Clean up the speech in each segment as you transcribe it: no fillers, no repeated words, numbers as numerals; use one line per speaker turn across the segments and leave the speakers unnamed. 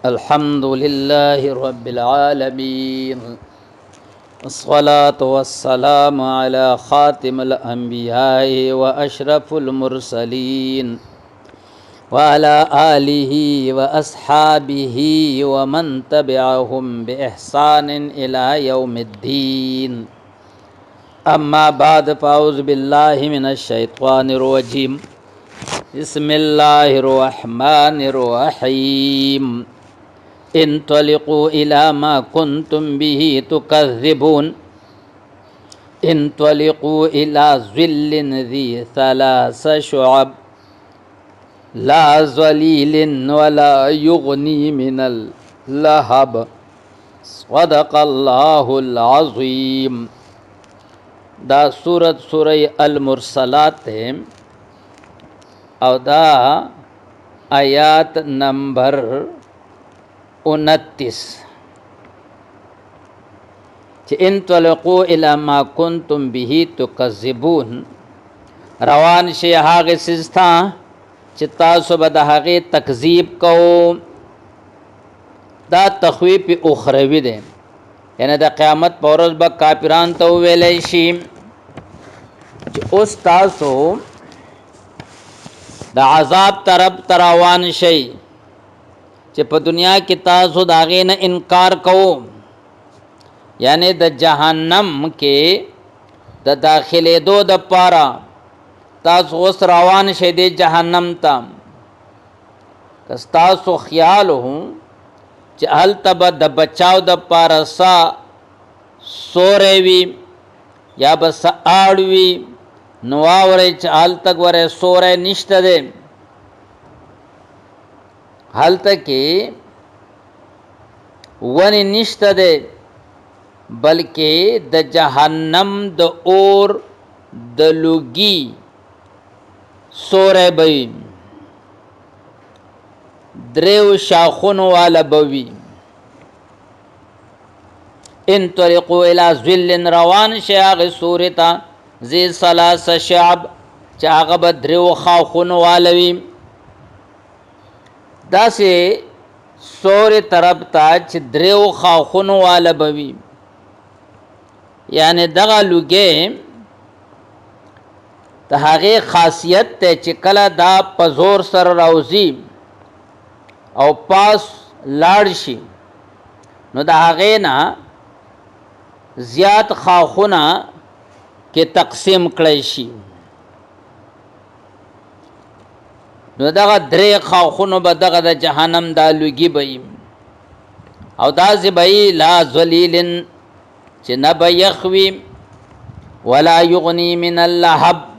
अल्हम्दुलिल्लाहि रब्बिल आलमीन अस्सलातु वस्सलामु अला खातिमिल अंबिया'i व अशरफुल मुरसलीन व अला आलिहि व अस्हाबिहि व मन तबिअहुम बि इहसानिन इला यौमिद्दीन। अम्मा बाद फ़अऊज़ु बिल्लाहि मिनश शैतानिर रजीम। बिस्मिल्लाहिर रहमानिर रहीम। इंतलिक़ू इला मा कुन्तुम बिही तुकज़्ज़िबून। इंतलिक़ू इला ज़िल्लिन ज़ी सलास शुअब ला ज़लीलिन वला युग़नी मिनल लहब। सदक़ल्लाहुल अज़ीम। दा सूरह अल मुरसलात है और दा आयात नंबर 29। इंतलिक़ू इला मा कुन्तुम बिही तुकज़्ज़िबून। रवान शे हागे सिस्ता चित्ता सुबद हागे तकज़ीब को दा तख़वीफ़ उखरवी दे, यानी दा क़यामत पौरस ब कापिरान तो वेले शी उस तासो दा अज़ाब तरफ तरावान शई चे प दुनिया की तासो दागे न इनकार को, यानी द जहन्नम के द दाखिले दो द पारा तासो उस रवान शे दे जहन्नम ता कस तासो ख्याल हूँ चे हल तब द बचाव द पारा सा सोरेवी या बस आड़वी नुआवरे च हल तक वरे सोरे निश्त दे हल तक की वनी निश्त दे, बल्कि द जहन्नम द और द लुगी सोरे बई द्रेव शाखुन वाला बवी। इंतलिक़ू इला ज़िल्लिन रवान शाग सूरता ज़ी सलास शाब चागब द्रेव खाखुन वालवी दासे सोरे तरफ ताच द्रेव खाखुन वाला बवी, यानी दगा लुगे तहागे खासियत ते चिकला दा पजोर सर राउजी और पास लाड़शी नो दागे ना ज़ियात खाखुना के तकसीम कड़ैशी नो दगा द्रे खाखुनो बदगा द जहन्नम दा लुगी बई और दाज़ बई ला ज़लीलिन चे न बयखवी वला युगनी मिनल लहब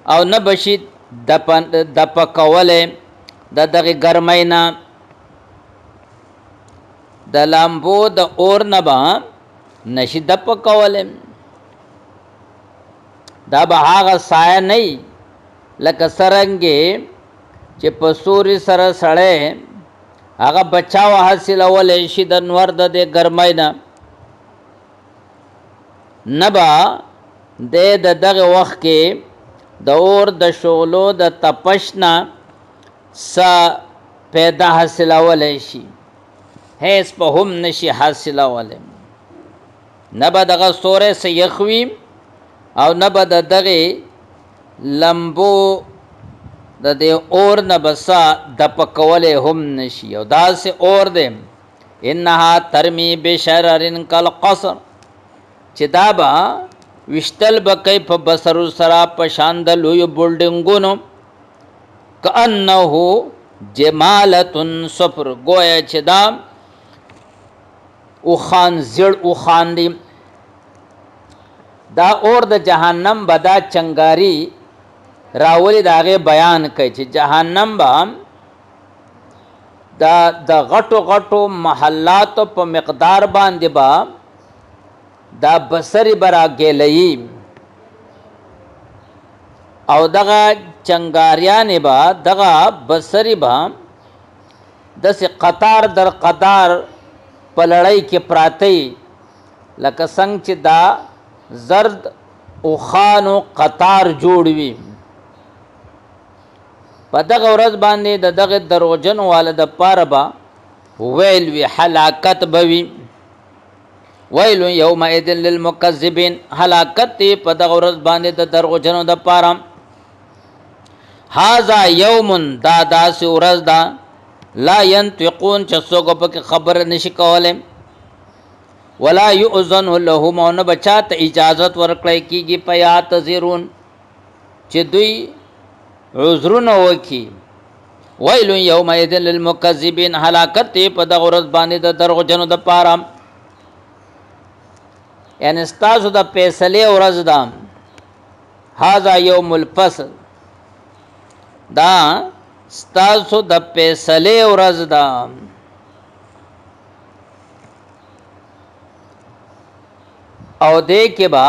और न बशी दपकवले दगे गरमैना द लाम्बो द और नबा नशी दपकवले दा बहाग साया नहीं लक सरंगे चे पसूरी सर सड़े आगा बचाव हासिल अवले शी द नवर दे गरमैना नबा दे दग वक्त के दौर द शोलो द तपशना सा पैदा हासिल अवलेशी है इस पर हम नशी हासिल अवले नबा दगा सोरे से यखवी और नबा दगे लंबो दे और नबसा दपकवले हम नशी और दा से और दे इन्नहा तरमी बेशररिन कल कसर चिदाबा विश्तल बकई फ बसरु सरा पशांदल हुई बिल्डिंगुनो कअन्नहु जमालतुन सफर गोया चिदा उखान जिड़ उखान दी दा और द जहन्नम बदा चंगारी रावली दागे बयान कई जहन्नम बा द गटो गटो महल्लात प मिकदार बांधे बा दा बसरी बरा गेलई और दगा चंगारिया ने बा दगा बसरी बा दस कतार दर कतार पलड़ई के प्रातई लकसंग दा जर्द उखानो कतार जोड़वी पदग औरज बांधे दग दरोजन वाले द पारबा ویل وی هلاکت بوي. ویل یومئذ للمکذبین، هلاکت دی په دغه ورځ باندې د دروغجنو د پاره. هاذا یوم، دا داسې ورځ ده لا ينطقون چې څوک پکې خبر نشي کولای. ولا یؤذن لهم، او نه بچاته اجازت ورکړی کیږي په یعتذرون چې دوی عذرونه وکي. ویل یومئذ للمکذبین، هلاکت دی په دغه ورځ باندې د دروغجنو د پاره. یعنی ستاسو د فیصلې ورځ ده. هاذا یوم الفصل، دا ستاسو د فیصلې ورځ ده. او دې کې به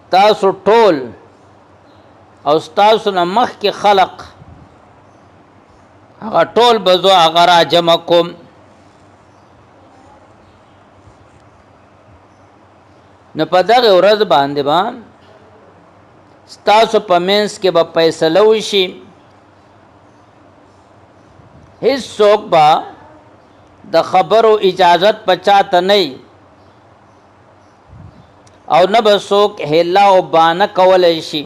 تاسو ټول او ستاسو نه مخکې خلق هغه ټول به زه هغه را جمع کوم. نو په دغه ورځ باندې به ستاسو په منځ کې به فیصله وشي. هیڅوک به د خبرو اجازت پچاته نه او نه به څوک هیله او بانه کولی شي.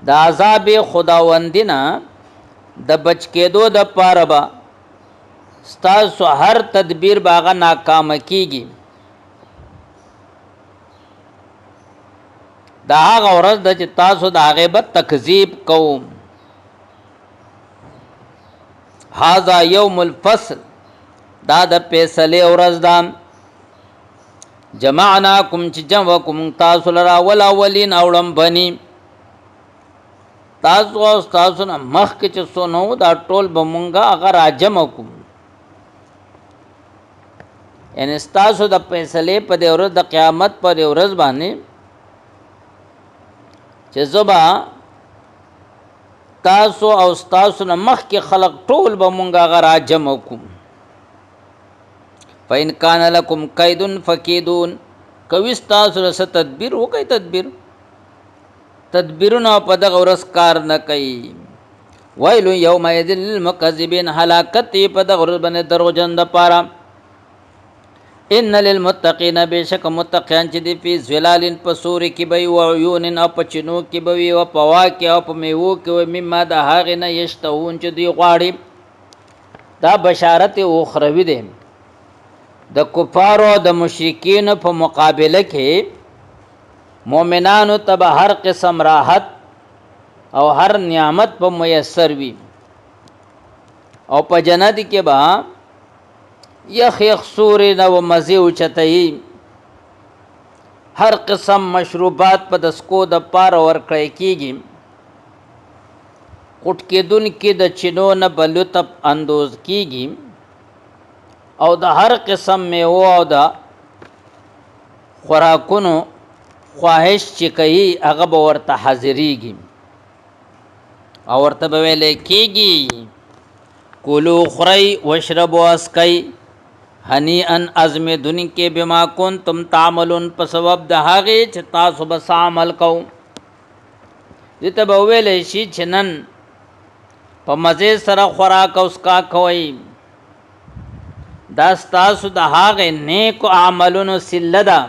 د عذاب خداوندی نه د بچ کېدو د پاره به ستاسو هر تدبیر باغه ناکام کیږي. دا هغه ورځ ده چې تاسو د هغې به تکذیب کوم. هاذا یوم الفصل، دا د فیصلې ورځ ده. جمعناکم، چې جمع کوم تاسو لرا والاولین، او ړمبني تاسو او تاسو نه مخکې چې څو نو دا ټول به مونږه هغه راجمع کوم. یعنی ستاسو د فیصلې په دې ورځ د قیامت په دې ورځ باندې چې زبا تاسو او تاسو نه مخکې خلق ټول به مونږ هغه راجمع کوم. فإن كان لكم كيد فكيدون، کوي تاسو سره تدبیر وکړئ، تدبیرونه په دغه ورځ کار نه کوي. ویل یومئذ للمکذبین، هلاکت په دغه ورځ باندې دروغجن د پاره. ان للمتقین، بشک متقین چې دی فی ظلال، په سوري کې به او عیون، او په چینو کې به او په واکه او په میوه کې و مما د هغه نه یشتهون چې دی غواړي. دا بشارت اخروی دی د کفارو او د مشرکین په مقابله کې. مومنانو ته هر قسم راحت او هر نعمت په میسر وي، او په جنت کې به یخ سوري نو مزه اوچتای. هر قسم مشروبات په دسکو د پار ورکړی کیږي. قټ کې دن کې د چینو نه بلوتب اندوز کیږي، او د هر قسم میوه او د خوراکونو خواهش چې کوي هغه به ورته حاضریږي، او ورته به ویل کیږي کولو خورئ واشربوا اسکئ هنیئا عزم دن کې بما کنتم تعملون، په سبب د هغې چې تاسو به عمل کوو. دې ته به ویلی شي چې نن په مزې سره خوراک او اسکا کوئ. دا ستاسو د هغې نیکو عملونو سله ده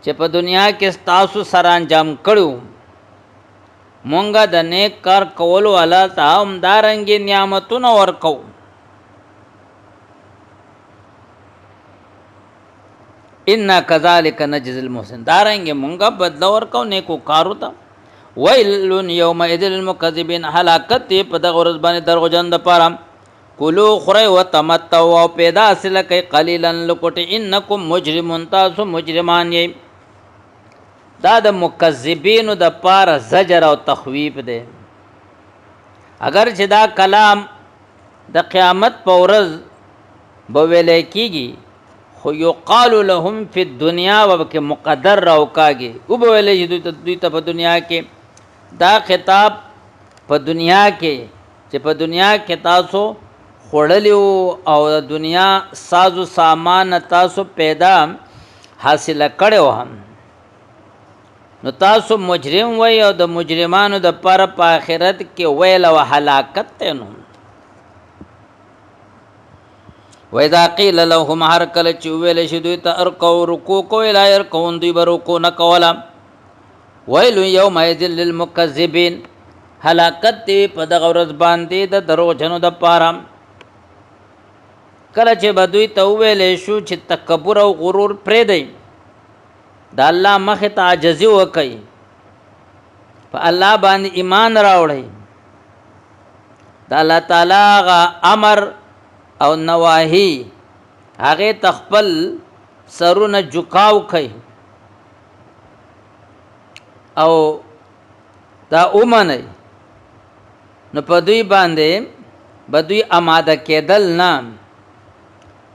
چې په دنیا کې ستاسو سره انجام کړو. مونږه د نیک کار کولو الله ته همدارنګې نعمتونه ورکو. انا کذالک نجزی المحسن، دارنګې مونږه بدله ورکو نیکو کارو ته. ویل یومئذ للمکذبین، هلاکت دی په دغه ورځ باندې دروغجن دپاره. کلو خورئ وتمتعوا، او پیدا حاصله کوئ قلیلا لکوټې، انکم مجرمون، تاسو مجرمان یئ. دا د مکذبینو د پاره زجر او تخویف دی. اگر چې دا کلام د قیامت په ورځ به ویلی کیږي، خو یقال لهم فی الدنیا وبکې مقدر راوکاږي، او به ویلی چې دوی ته په دنیا کې دا خطاب په دنیا کې چې په دنیا کې تاسو خوړلیو او د دنیا سازو سامان تاسو پیدا حاصله کړو هم. نو تاسو مجرم وای او د مجرمانو د پر په آخرت کې ویل او هلاکت ته نو وَإِذَا قِيلَ لَهُمْ هر کله چې ویل شي دوی ته ارکو رکوع کوی لا يرکون دوی به رکوع نه کوله ویل یومئذ للمکذبین هلاکت دی په دغه ورځ باندې د دروغجنو د پاره کله چې به دوی ته ویل شو چې تکبر او غرور پرې دی د الله مخ ته عاجزي وکړي په الله باندې ایمان راوړي د الله تعالی غ امر او نواهی هغه تخپل سرونه جکاو کوي او دا اومنه نو په دوی باندې بدوی آماده کېدل نه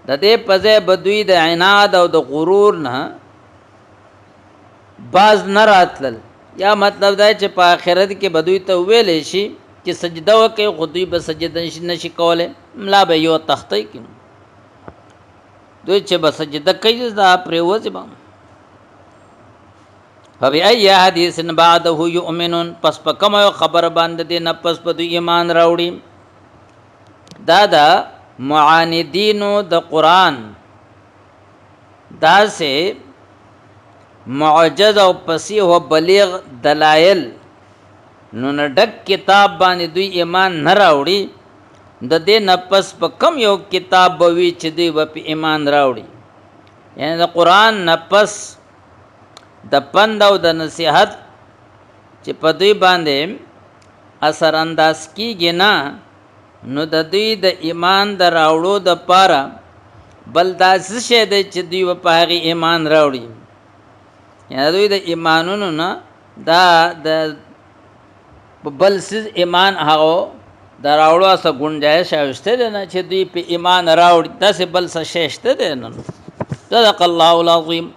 د دې پځه بدوی د عناد او د غرور نه باز نه راتل یا مطلب دا چې په آخرت کې بدوی ته ویلې شي چې سجده وکي خدای به سجده نشي کوله ملا به یو تختې کې دوی چې به سجده کوي دا پرې وځي به فبأي حديث بعده يؤمنون پس په کوم خبر باندې دې نه پس په ایمان راوړي دا معاندینو د قران دا سه معجز او فصیح او بلیغ دلائل نو نډک کتاب باندې دوی ایمان نه راوړي د دې نفس په کم یو کتاب بوي چې دوی په ایمان راوړي یعنی د قران نفس د پند او د نصیحت چې په دوی باندې اثر انداز کیږي نه نو د دوی د ایمان د راوړو د پاره بل دا څه دی چې دوی په هغه ایمان راوړي یعنی دوی د ایمانونو نه دا د بل سیز ایمان هغه دراوړو اسه گنجائش شته نه چې دوی په ایمان راوړي داسې بل څه شته نه صدق الله العظیم